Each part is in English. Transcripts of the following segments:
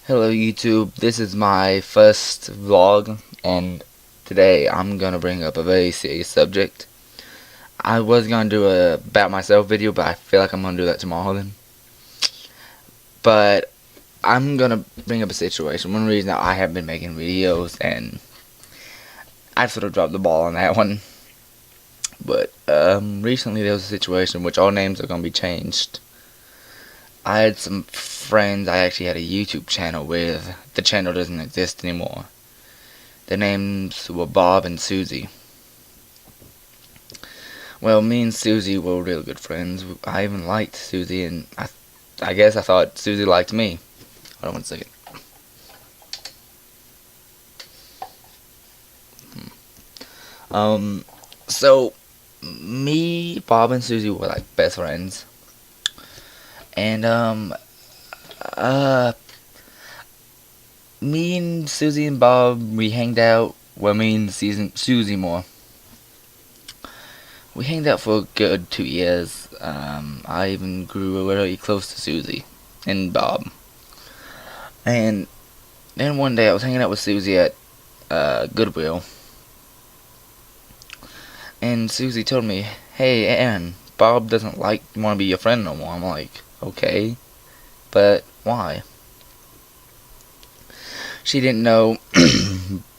Hello YouTube, this is my first vlog and today I'm gonna bring up a very serious subject. I was gonna do a about myself video, but I feel like I'm gonna do that tomorrow then. But I'm gonna bring up a situation. One reason that I have been making videos and I sort of dropped the ball on that one. But recently there was a situation which all names are gonna be changed. I had some friends I actually had a YouTube channel with. The channel doesn't exist anymore. Their names were Bob and Susie. Well, me and Susie were real good friends. I even liked Susie, and I guess I thought Susie liked me. Hold on one second. So me, Bob, and Susie were like best friends, and uh, me and Susie and Bob, we hanged out. Well, me and Susie more. We hanged out for a good 2 years. I even grew really close to Susie and Bob. And then one day I was hanging out with Susie at Goodwill. And Susie told me, "Hey, Aaron, Bob doesn't want to be your friend no more." I'm like, "Okay, but why?" She didn't know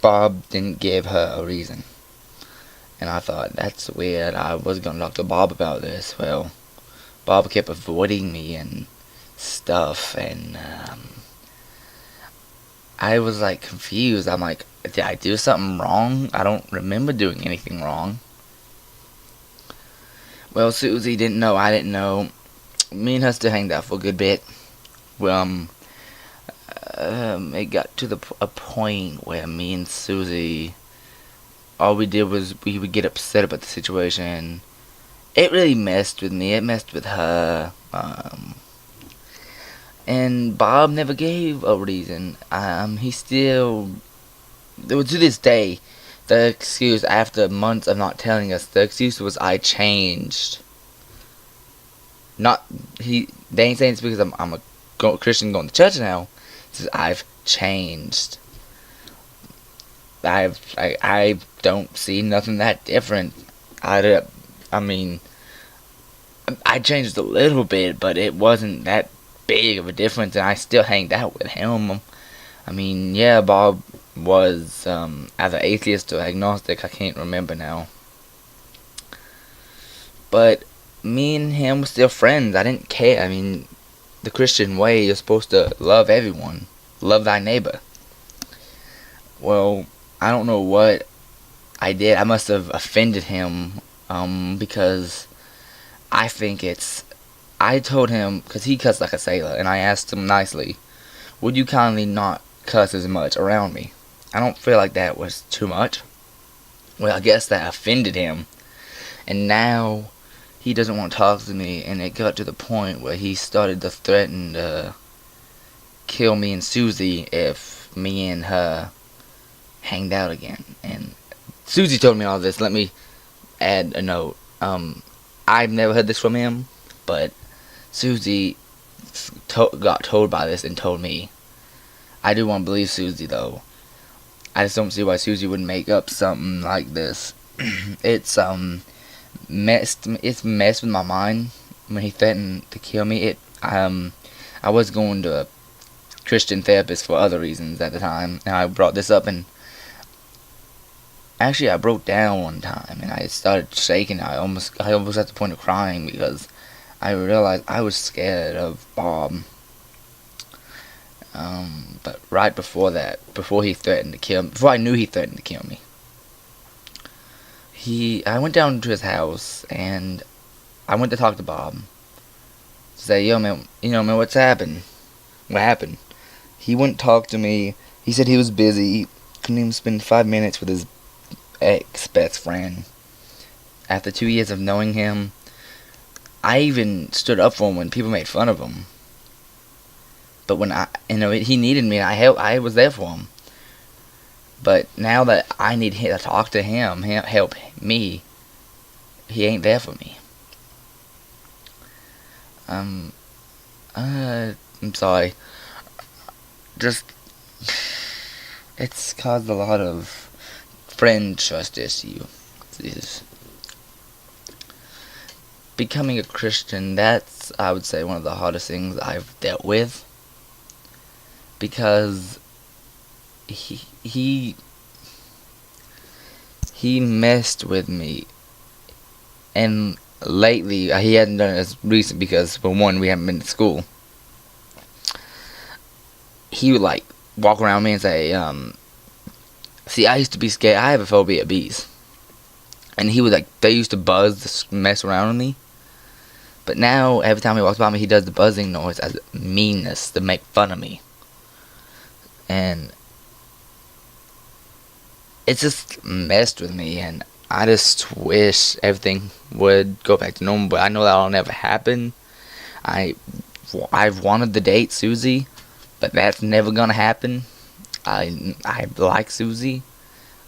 Bob didn't give her a reason. And I thought, that's weird. I was going to talk to Bob about this. Well, Bob kept avoiding me and stuff, and I was like confused. I'm like, did I do something wrong? I don't remember doing anything wrong. Well, Susie didn't know. I didn't know. Me and her still hanged out for a good bit. Well, it got to a point where me and Susie, all we did was we would get upset about the situation. It really messed with me. It messed with her. And Bob never gave a reason. He still, to this day, the excuse after months of not telling us, the excuse was I changed. Not he. They ain't saying it's because I'm a Christian going to church now. It says I've changed. I don't see nothing that different. I mean, I changed a little bit, but it wasn't that big of a difference, and I still hanged out with him. I mean, yeah, Bob was either atheist or agnostic. I can't remember now. But me and him were still friends. I didn't care. I mean, the Christian way, you're supposed to love everyone. Love thy neighbor. Well, I don't know what I did. I must have offended him because I think I told him, because he cussed like a sailor, and I asked him nicely, would you kindly not cuss as much around me? I don't feel like that was too much. Well, I guess that offended him, and now he doesn't want to talk to me, and it got to the point where he started to threaten to kill me and Susie if me and her hanged out again. And Susie told me all this. Let me add a note. I've never heard this from him, but Susie got told by this and told me. I do want to believe Susie, though. I just don't see why Susie would make up something like this. It's messed with my mind when he threatened to kill me. I was going to a Christian therapist for other reasons at the time, and I brought this up, and actually I broke down one time and I started shaking. I almost at the point of crying because I realized I was scared of Bob. But right before that, before he threatened to kill me, before I knew he threatened to kill me, I went down to his house and I went to talk to Bob. Say, yo man, man, what's happened? What happened? He wouldn't talk to me. He said he was busy. Couldn't even spend 5 minutes with his ex-best friend. After 2 years of knowing him, I even stood up for him when people made fun of him. But when he needed me, I was there for him. But now that I need to talk to him, help me, he ain't there for me. I'm sorry. just it's caused a lot of friend trust issues. Becoming a Christian, that's, I would say, one of the hardest things I've dealt with, because he messed with me, and lately he hadn't done it as recent because, for one, we haven't been to school. He would like walk around me and say, see, I used to be scared. I have a phobia of bees, and he would like, they used to buzz, mess around with me. But now, every time he walks by me, he does the buzzing noise as meanness to make fun of me. And it just messed with me, and I just wish everything would go back to normal, but I know that'll never happen. I've wanted to date Susie, but that's never gonna happen. I like Susie.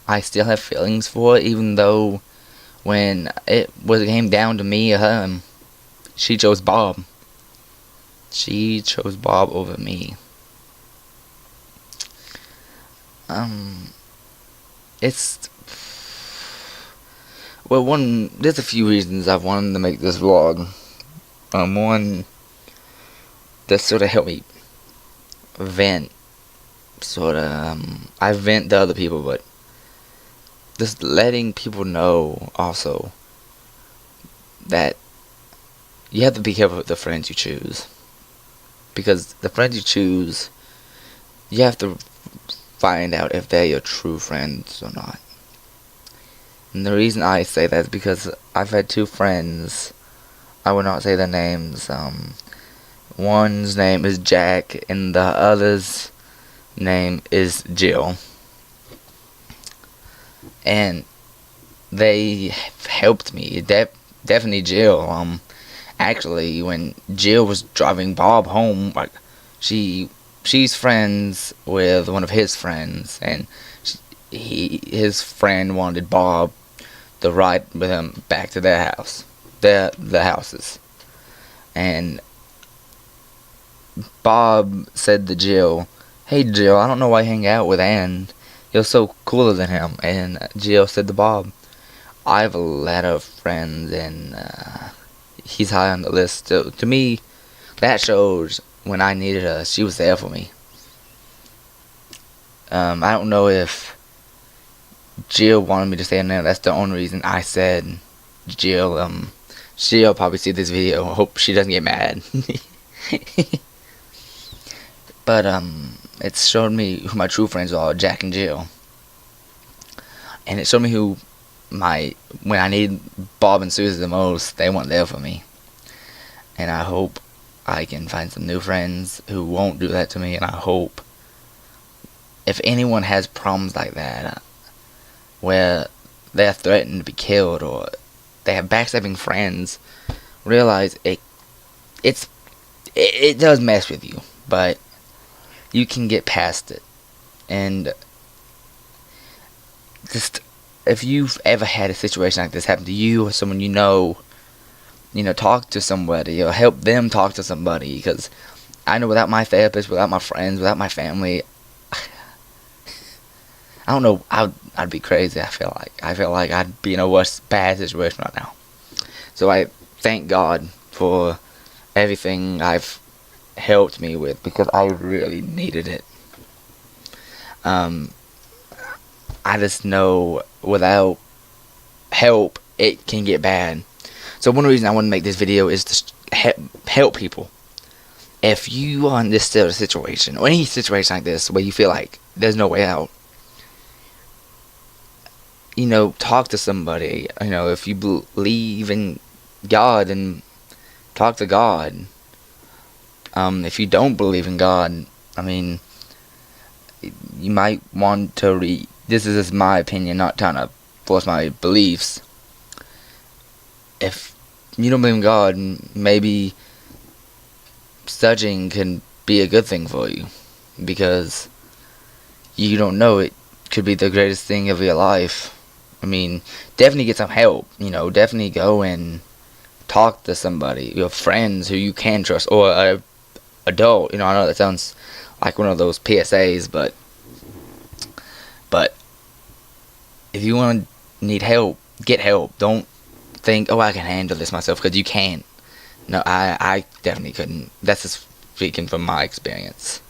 I still have feelings for her, even though when it came down to me or her, she chose Bob. She chose Bob over me. It's well, there's a few reasons I've wanted to make this vlog. One, that sort of helped me vent. I vent to other people, but just letting people know also that you have to be careful with the friends you choose, because the friends you choose, you have to find out if they're your true friends or not. And the reason I say that is because I've had two friends, I will not say their names. One's name is Jack, and the other's name is Jill. And they helped me. Definitely Jill. Actually, when Jill was driving Bob home, like she's friends with one of his friends, and his friend wanted Bob to ride with him back to their house, the houses, and Bob said to Jill, "Hey Jill, I don't know why you hang out with Ann. You're so cooler than him." And Jill said to Bob, "I have a lot of friends, and he's high on the list." So, to me, that shows when I needed her, she was there for me. I don't know if Jill wanted me to stay in there. That's the only reason I said Jill. She'll probably see this video. I hope she doesn't get mad. But it showed me who my true friends are, Jack and Jill. And it showed me when I need Bob and Susie the most, they weren't there for me. And I hope I can find some new friends who won't do that to me. And I hope if anyone has problems like that, where they're threatened to be killed or they have backstabbing friends, realize it does mess with you, but you can get past it. And just, if you've ever had a situation like this happen to you or someone you know, talk to somebody or help them talk to somebody, because I know without my therapist, without my friends, without my family, I don't know, I'd be crazy. I feel like I'd be in a bad situation right now. So I thank God for everything I've helped me with, because I really needed it. I just know without help, it can get bad. So one reason I want to make this video is to help people. If you are in this sort of situation, or any situation like this, where you feel like there's no way out, talk to somebody. If you believe in God, then talk to God. If you don't believe in God, you might want to read. This is just my opinion, not trying to force my beliefs. If you don't believe in God, maybe studying can be a good thing for you, because you don't know, it could be the greatest thing of your life. Definitely get some help. Definitely go and talk to somebody, your friends who you can trust, or a adult. I know that sounds like one of those PSAs, but if you want to need help, get help. Don't think, oh, I can handle this myself, because you can't. No, I definitely couldn't. That's just speaking from my experience.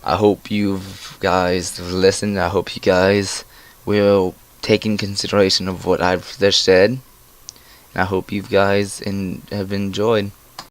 I hope you guys listened. I hope you guys will take in consideration of what I've just said. And I hope you guys have enjoyed.